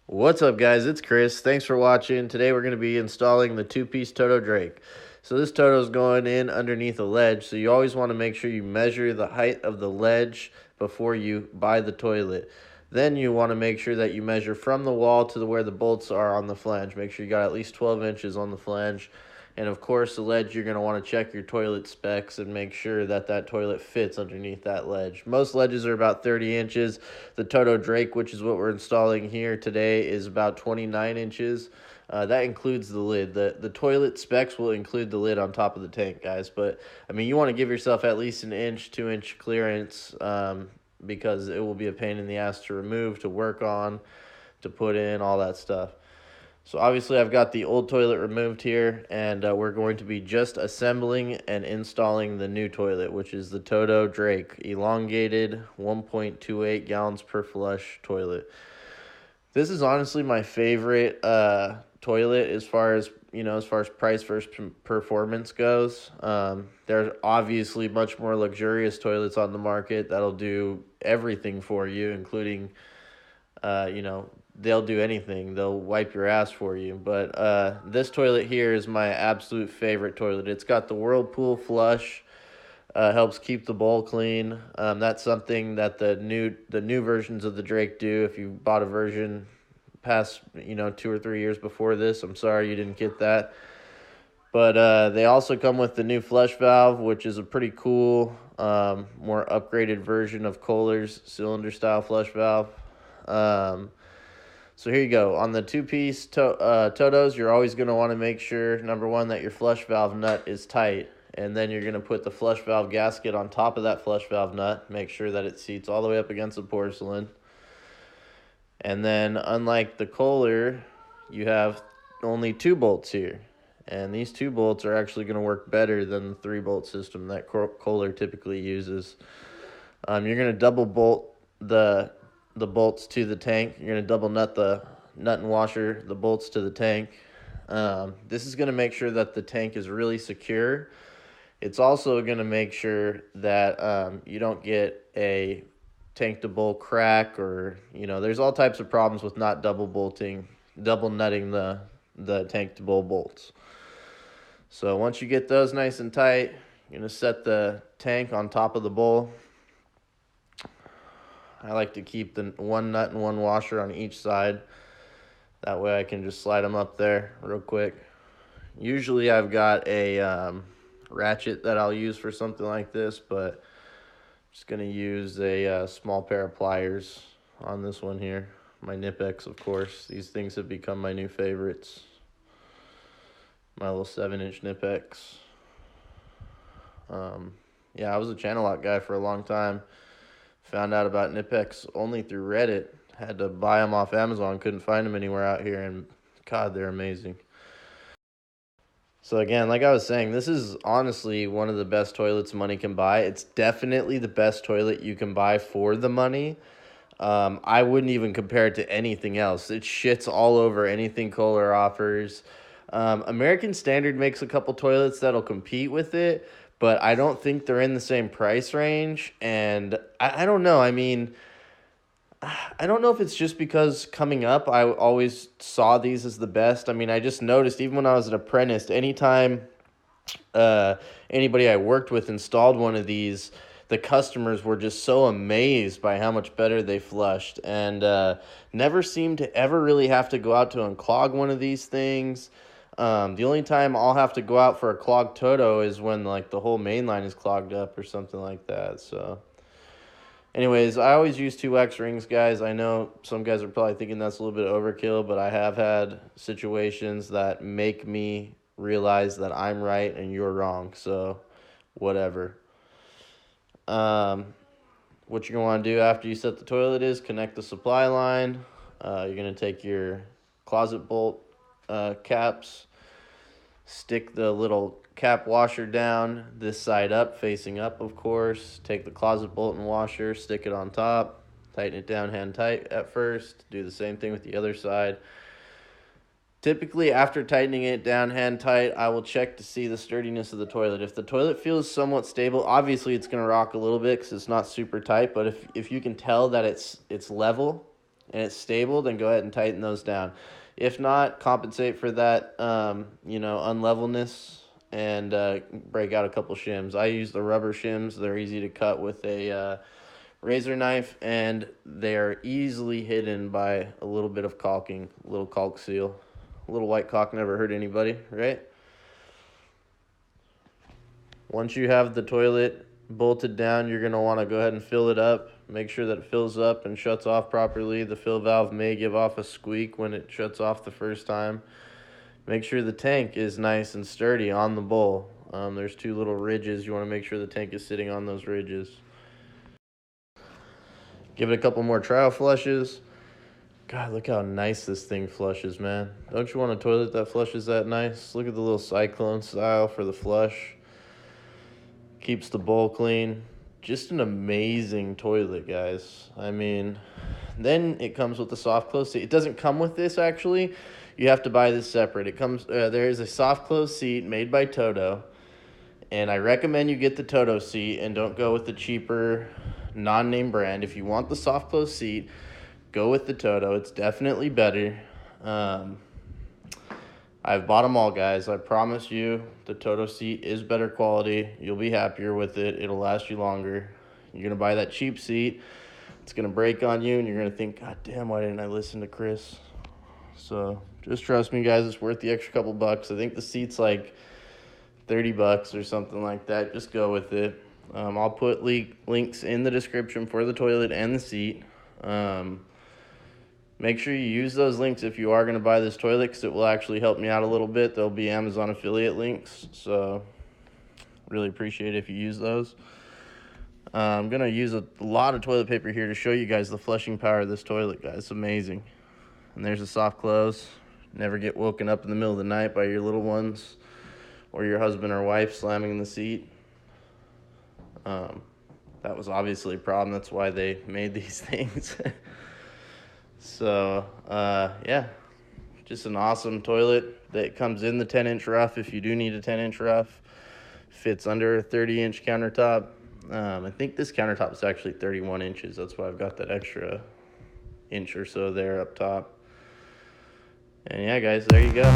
What's up, guys? It's Chris. Thanks for watching. Today we're going to be installing the two-piece Toto Drake. So this Toto is going in underneath a ledge, so you always want to make sure you measure the height of the ledge before you buy the toilet. Then you want to make sure that you measure from the wall to where the bolts are on the flange. Make sure you got at least 12 inches on the flange. And of course, the ledge, you're going to want to check your toilet specs and make sure that that toilet fits underneath that ledge. Most ledges are about 30 inches. The Toto Drake, which is what we're installing here today, is about 29 inches. That includes the lid. The toilet specs will include the lid on top of the tank, guys. But, I mean, you want to give yourself at least an inch, 2-inch clearance because it will be a pain in the ass to remove, to work on, to put in, all that stuff. So obviously I've got the old toilet removed here, and we're going to be just assembling and installing the new toilet, which is the Toto Drake elongated 1.28 gallons per flush toilet. This is honestly my favorite toilet as far as price versus performance goes. There's obviously much more luxurious toilets on the market that'll do everything for you, including they'll do anything. They'll wipe your ass for you. But this toilet here is my absolute favorite toilet. It's got the Whirlpool flush. Helps keep the bowl clean. That's something that the new versions of the Drake do. If you bought a version past 2 or 3 years before this, I'm sorry you didn't get that. But they also come with the new flush valve, which is a pretty cool, more upgraded version of Kohler's cylinder style flush valve. So here you go. On the two-piece Totos, you're always going to want to make sure, number one, that your flush valve nut is tight. And then you're going to put the flush valve gasket on top of that flush valve nut. Make sure that it seats all the way up against the porcelain. And then, unlike the Kohler, you have only 2 bolts here. And these 2 bolts are actually going to work better than the 3-bolt system that Kohler typically uses. You're going to double bolt the bolts to the tank. You're going to double nut the nut and washer, the bolts to the tank. This is going to make sure that the tank is really secure. It's also going to make sure that you don't get a tank to bolt crack, or there's all types of problems with not double nutting the tank to bolt bolts. So once you get those nice and tight, you're going to set the tank on top of the bowl. I like to keep the one nut and one washer on each side. That way I can just slide them up there real quick. Usually I've got a ratchet that I'll use for something like this, but I'm just going to use a small pair of pliers on this one here. My Nipex, of course. These things have become my new favorites. My little 7-inch Nipex. Yeah, I was a channel lock guy for a long time. Found out about Nipex only through Reddit. Had to buy them off Amazon. Couldn't find them anywhere out here, and God, they're amazing. So again, like I was saying, this is honestly one of the best toilets money can buy. It's definitely the best toilet you can buy for the money. I wouldn't even compare it to anything else. It shits all over anything Kohler offers. American Standard makes a couple toilets that'll compete with it, but I don't think they're in the same price range. And I don't know. I mean, I don't know if it's just because coming up, I always saw these as the best. I mean, I just noticed even when I was an apprentice, anytime anybody I worked with installed one of these, the customers were just so amazed by how much better they flushed, and never seemed to ever really have to go out to unclog one of these things. The only time I'll have to go out for a clogged Toto is when like the whole main line is clogged up or something like that. So anyways, I always use 2 wax rings, guys. I know some guys are probably thinking that's a little bit overkill, but I have had situations that make me realize that I'm right and you're wrong. So whatever. What you're going to want to do after you set the toilet is connect the supply line. You're going to take your closet bolt caps, stick the little cap washer down this side up, facing up, of course. Take the closet bolt and washer, stick it on top, tighten it down hand tight at first. Do the same thing with the other side. Typically, after tightening it down hand tight, I will check to see the sturdiness of the toilet. If the toilet feels somewhat stable, obviously it's going to rock a little bit because it's not super tight, but if you can tell that it's level, and it's stable, then go ahead and tighten those down. If not, compensate for that, unlevelness, and break out a couple shims. I use the rubber shims. They're easy to cut with a razor knife, and they're easily hidden by a little bit of caulking, a little caulk seal. A little white caulk never hurt anybody, right? Once you have the toilet bolted down, you're going to want to go ahead and fill it up. Make sure that it fills up and shuts off properly. The fill valve may give off a squeak when it shuts off the first time. Make sure the tank is nice and sturdy on the bowl. There's two little ridges. You want to make sure the tank is sitting on those ridges. Give it a couple more trial flushes. God, look how nice this thing flushes, man. Don't you want a toilet that flushes that nice? Look at the little cyclone style for the flush. Keeps the bowl clean. Just an amazing toilet, guys. I mean, then it comes with the soft close seat. It doesn't come with this, actually. You have to buy this separate. It comes. There is a soft close seat made by Toto, and I recommend you get the Toto seat and don't go with the cheaper non-name brand. If you want the soft close seat, go with the Toto. It's definitely better. I've bought them all, guys. I promise you, the Toto seat is better quality. You'll be happier with it. It'll last you longer. You're going to buy that cheap seat. It's going to break on you, and you're going to think, God damn, why didn't I listen to Chris? So just trust me, guys. It's worth the extra couple bucks. I think the seat's like $30 or something like that. Just go with it. I'll put links in the description for the toilet and the seat. Make sure you use those links if you are going to buy this toilet, because it will actually help me out a little bit. There'll be Amazon affiliate links, so really appreciate it if you use those. I'm going to use a lot of toilet paper here to show you guys the flushing power of this toilet, guys. It's amazing. And there's a soft close. Never get woken up in the middle of the night by your little ones or your husband or wife slamming in the seat. That was obviously a problem. That's why they made these things. So, yeah, just an awesome toilet that comes in the 10-inch rough if you do need a 10-inch rough. Fits under a 30-inch countertop. I think this countertop is actually 31 inches. That's why I've got that extra inch or so there up top. And yeah, guys, there you go.